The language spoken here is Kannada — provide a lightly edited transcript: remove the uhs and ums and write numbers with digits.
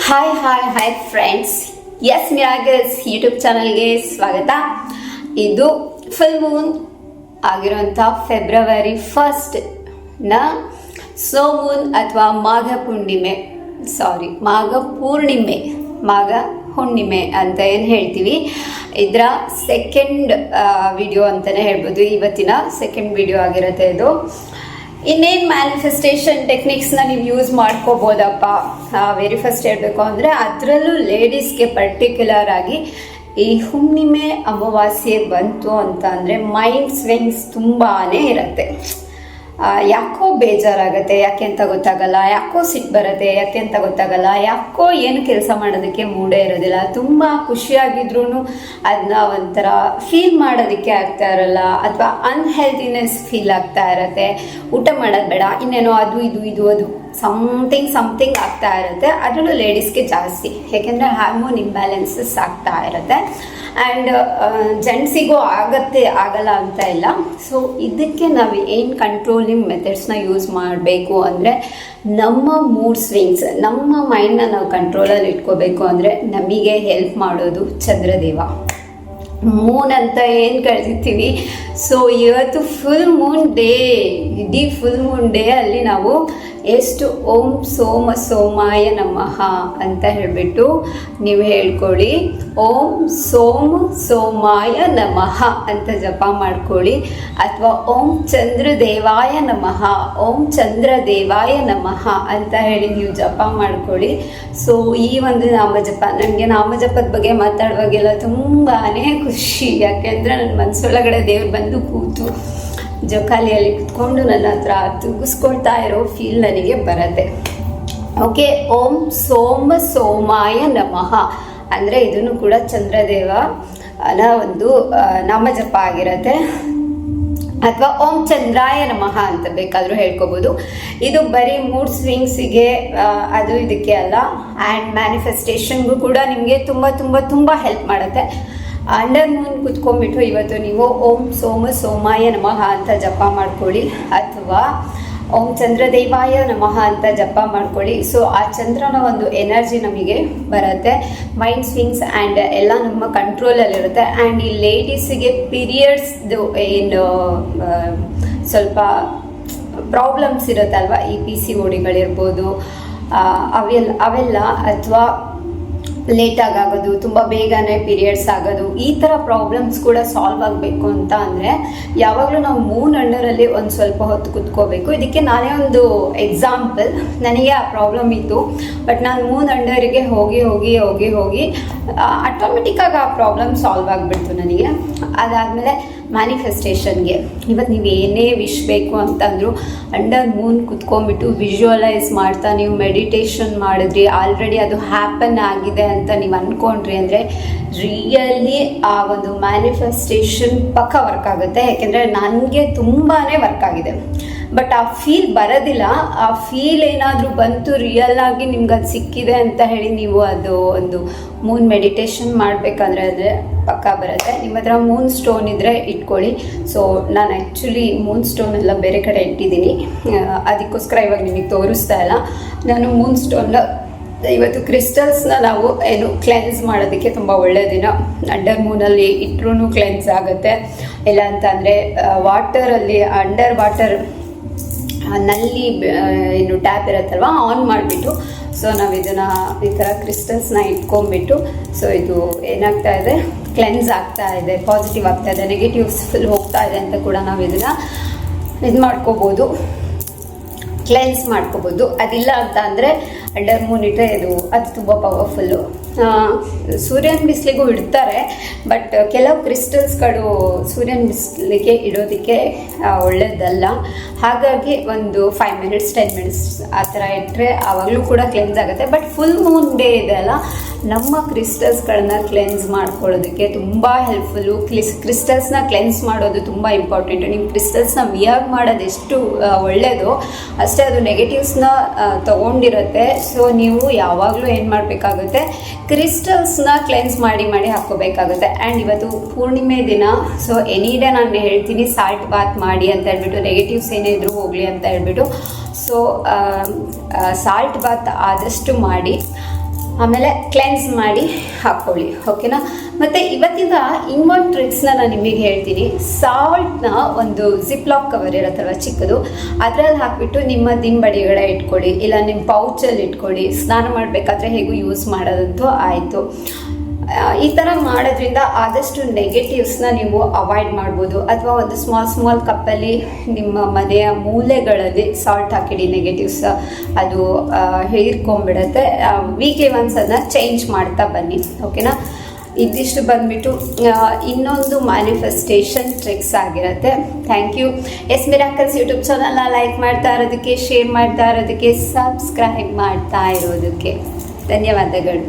ಹಾಯ್ ಫ್ರೆಂಡ್ಸ್, ಎಸ್ ಮಿರಾಗಲ್ಸ್ ಯೂಟ್ಯೂಬ್ ಚಾನಲ್ಗೆ ಸ್ವಾಗತ. ಇದು ಫುಲ್ ಮೂನ್ ಆಗಿರುವಂಥ ಫೆಬ್ರವರಿ 1 ನ ಸ್ನೋ ಮೂನ್ ಅಥವಾ ಮಾಘ ಹುಣ್ಣಿಮೆ ಅಂತ ಏನು ಹೇಳ್ತೀವಿ. ಇದರ ಸೆಕೆಂಡ್ ವಿಡಿಯೋ ಅಂತಲೇ ಹೇಳ್ಬೋದು. ಇವತ್ತಿನ ಸೆಕೆಂಡ್ ವಿಡಿಯೋ ಆಗಿರುತ್ತೆ ಇದು. ಇನ್ನೇನು ಮ್ಯಾನಿಫೆಸ್ಟೇಷನ್ ಟೆಕ್ನಿಕ್ಸ್ನ ನೀವು ಯೂಸ್ ಮಾಡ್ಕೋಬೋದಪ್ಪ ವೆರಿ ಫಸ್ಟ್ ಹೇಳಬೇಕು ಅಂದರೆ, ಅದರಲ್ಲೂ ಲೇಡೀಸ್ಗೆ ಪರ್ಟಿಕ್ಯುಲರ್ ಆಗಿ ಈ ಹುಣ್ಣಿಮೆ ಅಮಾವಾಸ್ಯೆ ಬಂತು ಅಂತ ಅಂದರೆ ಮೈಂಡ್ ಸ್ವಿಂಗ್ಸ್ ತುಂಬಾ ಇರುತ್ತೆ. ಯಾಕೋ ಬೇಜಾರಾಗುತ್ತೆ, ಯಾಕೆ ಅಂತ ಗೊತ್ತಾಗಲ್ಲ. ಯಾಕೋ ಸಿಟ್ಟು ಬರುತ್ತೆ, ಯಾಕೆ ಅಂತ ಗೊತ್ತಾಗಲ್ಲ. ಯಾಕೋ ಏನು ಕೆಲಸ ಮಾಡೋದಕ್ಕೆ ಮೂಡೇ ಇರೋದಿಲ್ಲ. ತುಂಬ ಖುಷಿಯಾಗಿದ್ರೂ ಅದನ್ನ ಒಂಥರ ಫೀಲ್ ಮಾಡೋದಕ್ಕೆ ಆಗ್ತಾ ಇರಲ್ಲ, ಅಥವಾ ಅನ್ಹೆಲ್ದಿನೆಸ್ ಫೀಲ್ ಆಗ್ತಾ ಇರುತ್ತೆ. ಊಟ ಮಾಡೋದು ಬೇಡ, ಇನ್ನೇನೋ ಅದು ಅದು ಸಮಥಿಂಗ್ ಆಗ್ತಾ ಇರುತ್ತೆ. ಅದರಲ್ಲೂ ಲೇಡೀಸ್ಗೆ ಜಾಸ್ತಿ, ಯಾಕೆಂದರೆ ಹಾರ್ಮೋನ್ ಇಂಬ್ಯಾಲೆನ್ಸಸ್ ಆಗ್ತಾ ಇರುತ್ತೆ. ಆ್ಯಂಡ್ ಜೆಂಟ್ಸಿಗೂ ಆಗಲ್ಲ ಅಂತ ಇಲ್ಲ. ಸೊ ಇದಕ್ಕೆ ನಾವು ಏನು ಕಂಟ್ರೋಲಿಂಗ್ ಮೆಥಡ್ಸ್ನ ಯೂಸ್ ಮಾಡಬೇಕು ಅಂದರೆ, ನಮ್ಮ ಮೂಡ್ ಸ್ವಿಂಗ್ಸ್, ನಮ್ಮ ಮೈಂಡ್ನ ನಾವು ಕಂಟ್ರೋಲಲ್ಲಿ ಇಟ್ಕೋಬೇಕು ಅಂದರೆ ನಮಗೆ ಹೆಲ್ಪ್ ಮಾಡೋದು ಚಂದ್ರದೇವ. ಮೂನ್ ಅಂತ ಏನು ಕಳಿತೀವಿ. ಸೊ ಇವತ್ತು ಫುಲ್ ಮೂನ್ ಡೇ, ಇಡೀ ಫುಲ್ ಮೂನ್ ಡೇ ಅಲ್ಲಿ ನಾವು ಎಷ್ಟು ಓಂ ಸೋಮಾಯ ನಮಃ ಅಂತ ಹೇಳಿಬಿಟ್ಟು ನೀವು ಹೇಳ್ಕೊಳ್ಳಿ. ಓಂ ಸೋಮಾಯ ನಮಃ ಅಂತ ಜಪ ಮಾಡ್ಕೊಳ್ಳಿ. ಅಥವಾ ಓಂ ಚಂದ್ರದೇವಾಯ ನಮಃ ಅಂತ ಹೇಳಿ ನೀವು ಜಪ ಮಾಡ್ಕೊಳ್ಳಿ. ಸೊ ಈ ಒಂದು ನಾಮಜಪ, ನನಗೆ ನಾಮಜಪದ ಬಗ್ಗೆ ಮಾತಾಡುವಾಗೆಲ್ಲ ತುಂಬಾ ಖುಷಿ. ಯಾಕೆಂದರೆ ನನ್ನ ಮನಸ್ಸೊಳಗಡೆ ದೇವ್ರು ಬಂದು ಕೂತು ಜೋಕಾಲಿಯಲ್ಲಿ ಕುತ್ಕೊಂಡು ನನ್ನ ಹತ್ರ ತೂಗಿಸ್ಕೊಳ್ತಾ ಇರೋ ಫೀಲ್ ನನಗೆ ಬರುತ್ತೆ. ಓಕೆ, ಓಂ ಸೋಮಾಯ ನಮಃ ಅಂದರೆ ಇದನ್ನು ಕೂಡ ಚಂದ್ರದೇವನ ಒಂದು ನಾಮಜಪ ಆಗಿರುತ್ತೆ. ಅಥವಾ ಓಂ ಚಂದ್ರಾಯ ನಮಃ ಅಂತ ಬೇಕಾದರೂ ಹೇಳ್ಕೊಬೋದು. ಇದು ಬರೀ ಮೂಡ್ ಸ್ವಿಂಗ್ಸಿಗೆ ಅದು ಇದಕ್ಕೆ ಅಲ್ಲ, ಆ್ಯಂಡ್ ಮ್ಯಾನಿಫೆಸ್ಟೇಷನ್ಗೂ ಕೂಡ ನಿಮಗೆ ತುಂಬ ತುಂಬ ತುಂಬ ಹೆಲ್ಪ್ ಮಾಡುತ್ತೆ. ಅಂಡರ್ ಮೂನ್ ಕುತ್ಕೊಂಡ್ಬಿಟ್ಟು ಇವತ್ತು ನೀವು ಓಂ ಸೋಮಾಯ ನಮಃ ಅಂತ ಜಪ ಮಾಡ್ಕೊಳ್ಳಿ, ಅಥವಾ ಓಂ ಚಂದ್ರದೇವಾಯ ನಮಃ ಅಂತ ಜಪ ಮಾಡ್ಕೊಳ್ಳಿ. ಸೊ ಆ ಚಂದ್ರನ ಒಂದು ಎನರ್ಜಿ ನಮಗೆ ಬರುತ್ತೆ. ಮೈಂಡ್ ಸ್ವಿಂಗ್ಸ್ ಆ್ಯಂಡ್ ಎಲ್ಲ ನಮ್ಮ ಕಂಟ್ರೋಲಲ್ಲಿರುತ್ತೆ. ಆ್ಯಂಡ್ ಈ ಲೇಡೀಸಿಗೆ ಪೀರಿಯಡ್ಸ್ದು ಏನು ಸ್ವಲ್ಪ ಪ್ರಾಬ್ಲಮ್ಸ್ ಇರುತ್ತಲ್ವ, ಈ PCODಗಳಿರ್ಬೋದು, ಅವೆಲ್ಲ ಅಥವಾ ಲೇಟಾಗಿ ಆಗೋದು, ತುಂಬ ಬೇಗನೆ ಪೀರಿಯಡ್ಸ್ ಆಗೋದು, ಈ ಥರ ಪ್ರಾಬ್ಲಮ್ಸ್ ಕೂಡ ಸಾಲ್ವ್ ಆಗಬೇಕು ಅಂತ ಅಂದರೆ ಯಾವಾಗಲೂ ನಾವು ಮೂನ್ ಅಂಡರಲ್ಲಿ ಒಂದು ಸ್ವಲ್ಪ ಹೊತ್ತು ಕುತ್ಕೋಬೇಕು. ಇದಕ್ಕೆ ನಾನೇ ಒಂದು ಎಕ್ಸಾಂಪಲ್. ನನಗೆ ಆ ಪ್ರಾಬ್ಲಮ್ ಇತ್ತು, ಬಟ್ ನಾನು ಮೂನ್ ಅಂಡರಿಗೆ ಹೋಗಿ ಆಟೋಮೆಟಿಕ್ಕಾಗಿ ಆ ಪ್ರಾಬ್ಲಮ್ ಸಾಲ್ವ್ ಆಗಿಬಿಡ್ತು ನನಗೆ. ಅದಾದಮೇಲೆ ಮ್ಯಾನಿಫೆಸ್ಟೇಷನ್ಗೆ ಇವತ್ತು ನೀವು ಏನೇ ವಿಶ್ ಬೇಕು ಅಂತಂದರೂ ಅಂಡರ್ ಮೂನ್ ಕುತ್ಕೊಂಡ್ಬಿಟ್ಟು ವಿಜುವಲೈಸ್ ಮಾಡ್ತಾ ನೀವು ಮೆಡಿಟೇಷನ್ ಮಾಡಿದ್ರಿ, ಆಲ್ರೆಡಿ ಅದು ಹ್ಯಾಪನ್ ಆಗಿದೆ ಅಂತ ನೀವು ಅಂದ್ಕೊಂಡ್ರಿ ಅಂದರೆ ರಿಯಲಿ ಆ ಒಂದು ಮ್ಯಾನಿಫೆಸ್ಟೇಷನ್ ಪಕ್ಕ ವರ್ಕ್ ಆಗುತ್ತೆ. ಯಾಕೆಂದರೆ ನನಗೆ ತುಂಬಾ ವರ್ಕ್ ಆಗಿದೆ. ಬಟ್ ಆ ಫೀಲ್ ಬರೋದಿಲ್ಲ. ಆ ಫೀಲ್ ಏನಾದರೂ ಬಂತು, ರಿಯಲ್ ಆಗಿ ನಿಮ್ಗೆ ಅದು ಸಿಕ್ಕಿದೆ ಅಂತ ಹೇಳಿ ನೀವು ಅದು ಒಂದು ಮೂನ್ ಮೆಡಿಟೇಷನ್ ಮಾಡಬೇಕಂದ್ರೆ ಅಂದರೆ ಪಕ್ಕ ಬರುತ್ತೆ. ನಿಮ್ಮ ಹತ್ರ ಮೂನ್ ಸ್ಟೋನ್ ಇದ್ದರೆ ಇಟ್ಕೊಳ್ಳಿ. ಸೊ ನಾನು ಆ್ಯಕ್ಚುಲಿ ಮೂನ್ ಸ್ಟೋನ್ ಎಲ್ಲ ಬೇರೆ ಕಡೆ ಇಟ್ಟಿದ್ದೀನಿ, ಅದಕ್ಕೋಸ್ಕರ ಇವಾಗ ನಿಮಗೆ ತೋರಿಸ್ತಾ ಇಲ್ಲ. ನಾನು ಮೂನ್ ಸ್ಟೋನ್ನ ಇವತ್ತು ಕ್ರಿಸ್ಟಲ್ಸ್ನ ನಾವು ಏನು ಕ್ಲೆನ್ಸ್ ಮಾಡೋದಕ್ಕೆ ತುಂಬ ಒಳ್ಳೆಯ ದಿನ. ಅಂಡರ್ ಮೂನಲ್ಲಿ ಇಟ್ಟರೂ ಕ್ಲೆನ್ಸ್ ಆಗುತ್ತೆ. ಇಲ್ಲ ಅಂತ ಅಂದರೆ ವಾಟರಲ್ಲಿ, ಅಂಡರ್ ವಾಟರ್ ನಲ್ಲಿ ಏನು ಟ್ಯಾಪ್ ಇರುತ್ತಲ್ವ, ಆನ್ ಮಾಡಿಬಿಟ್ಟು ಸೊ ನಾವು ಇದನ್ನು ಈ ಥರ ಕ್ರಿಸ್ಟಲ್ಸ್ನ ಇಟ್ಕೊಂಡ್ಬಿಟ್ಟು, ಸೊ ಇದು ಏನಾಗ್ತಾ ಇದೆ, ಕ್ಲೆನ್ಸ್ ಆಗ್ತಾ ಇದೆ, ಪಾಸಿಟಿವ್ ಆಗ್ತಾ ಇದೆ, ನೆಗೆಟಿವ್ಸ್ ಫುಲ್ ಹೋಗ್ತಾ ಇದೆ ಅಂತ ಕೂಡ ನಾವು ಇದನ್ನು ಮಾಡ್ಕೋಬೋದು, ಕ್ಲೆನ್ಸ್ ಮಾಡ್ಕೋಬೋದು. ಅದಿಲ್ಲ ಅಂತ ಅಂದರೆ ಅಂಡರ್ ಮೂನ್ ಇಟ್ಟರೆ ಅದು ತುಂಬ ಪವರ್ಫುಲ್ಲು. ಸೂರ್ಯನ ಬಿಸಿಲಿಗೂ ಇಡ್ತಾರೆ, ಬಟ್ ಕೆಲವು ಕ್ರಿಸ್ಟಲ್ಸ್ಗಳು ಸೂರ್ಯನ ಬಿಸಿಲಿಗೆ ಇಡೋದಕ್ಕೆ ಒಳ್ಳೆಯದಲ್ಲ. ಹಾಗಾಗಿ ಒಂದು 5 ಮಿನಿಟ್ಸ್ 10 ಮಿನಿಟ್ಸ್ ಆ ಥರ ಇಟ್ಟರೆ ಆವಾಗಲೂ ಕೂಡ ಕ್ಲೆನ್ಸ್ ಆಗುತ್ತೆ. ಬಟ್ ಫುಲ್ ಮೂನ್ ಡೇ ಇದೆ ಅಲ್ಲ, ನಮ್ಮ ಕ್ರಿಸ್ಟಲ್ಸ್ಗಳನ್ನ ಕ್ಲೆನ್ಸ್ ಮಾಡ್ಕೊಳ್ಳೋದಕ್ಕೆ ತುಂಬ ಹೆಲ್ಪ್ಫುಲ್ಲು. ಕ್ರಿಸ್ಟಲ್ಸ್ನ ಕ್ಲೆನ್ಸ್ ಮಾಡೋದು ತುಂಬ ಇಂಪಾರ್ಟೆಂಟು. ನೀವು ಕ್ರಿಸ್ಟಲ್ಸ್ನ ವಿಯರ್ ಮಾಡೋದು ಎಷ್ಟು ಒಳ್ಳೆಯದು, ಅಷ್ಟೇ ಅದು ನೆಗೆಟಿವ್ಸ್ನ ತೊಗೊಂಡಿರುತ್ತೆ. ಸೊ ನೀವು ಯಾವಾಗಲೂ ಏನು ಮಾಡಬೇಕಾಗುತ್ತೆ, ಕ್ರಿಸ್ಟಲ್ಸ್ನ ಕ್ಲೆನ್ಸ್ ಮಾಡಿ ಹಾಕ್ಕೋಬೇಕಾಗುತ್ತೆ. ಆ್ಯಂಡ್ ಇವತ್ತು ಪೂರ್ಣಿಮೆ ದಿನ, ಸೊ ಎನಿ ಡೇ ನಾನು ಹೇಳ್ತೀನಿ ಸಾಲ್ಟ್ ಬಾತ್ ಮಾಡಿ ಅಂತ ಹೇಳ್ಬಿಟ್ಟು, ನೆಗೆಟಿವ್ಸ್ ಏನೇ ಇದ್ರೂ ಹೋಗಲಿ ಅಂತ ಹೇಳ್ಬಿಟ್ಟು. ಸೊ ಸಾಲ್ಟ್ ಬಾತ್ ಆದಷ್ಟು ಮಾಡಿ. ಆಮೇಲೆ ಕ್ಲೆನ್ಸ್ ಮಾಡಿ ಹಾಕ್ಕೊಳ್ಳಿ, ಓಕೆನಾ. ಮತ್ತು ಇವತ್ತಿಂದ ಇನ್ನೊಂದು ಟ್ರಿಕ್ಸ್ನ ನಾನು ನಿಮಗೆ ಹೇಳ್ತೀನಿ. ಸಾಲ್ಟ್ನ ಒಂದು ಜಿಪ್ ಲಾಕ್ ಕವರ್ ಇರುತ್ತಲ್ವ ಚಿಕ್ಕದು, ಅದರಲ್ಲಿ ಹಾಕಿಬಿಟ್ಟು ನಿಮ್ಮ ದಿಂಬಡಿಗಳೇ ಇಟ್ಕೊಳ್ಳಿ, ಇಲ್ಲ ನಿಮ್ಮ ಪೌಚಲ್ಲಿ ಇಟ್ಕೊಳ್ಳಿ. ಸ್ನಾನ ಮಾಡಬೇಕಾದ್ರೆ ಹೇಗೂ ಯೂಸ್ ಮಾಡೋದಂತೂ ಆಯಿತು. ಈ ಥರ ಮಾಡೋದ್ರಿಂದ ಆದಷ್ಟು ನೆಗೆಟಿವ್ಸ್ನ ನೀವು ಅವಾಯ್ಡ್ ಮಾಡ್ಬೋದು. ಅಥವಾ ಒಂದು ಸ್ಮಾಲ್ ಕಪ್ಪಲ್ಲಿ ನಿಮ್ಮ ಮನೆಯ ಮೂಲೆಗಳಲ್ಲಿ ಸಾಲ್ಟ್ ಹಾಕಿಡಿ, ನೆಗೆಟಿವ್ಸ್ ಅದು ಹೀರ್ಕೊಂಡ್ಬಿಡುತ್ತೆ. ವೀಕ್ಲಿ ಒನ್ಸ್ ಅದನ್ನ ಚೇಂಜ್ ಮಾಡ್ತಾ ಬನ್ನಿ, ಓಕೆನಾ. ಇದಿಷ್ಟು ಬಂದ್ಬಿಟ್ಟು ಇನ್ನೊಂದು ಮ್ಯಾನಿಫೆಸ್ಟೇಷನ್ ಟ್ರಿಕ್ಸ್ ಆಗಿರುತ್ತೆ. Thank you. S miracles YouTube ಚಾನಲ್ನ ಲೈಕ್ ಮಾಡ್ತಾ ಇರೋದಕ್ಕೆ, ಶೇರ್ ಮಾಡ್ತಾ ಇರೋದಕ್ಕೆ, ಸಬ್ಸ್ಕ್ರೈಬ್ ಮಾಡ್ತಾ ಇರೋದಕ್ಕೆ ಧನ್ಯವಾದಗಳು.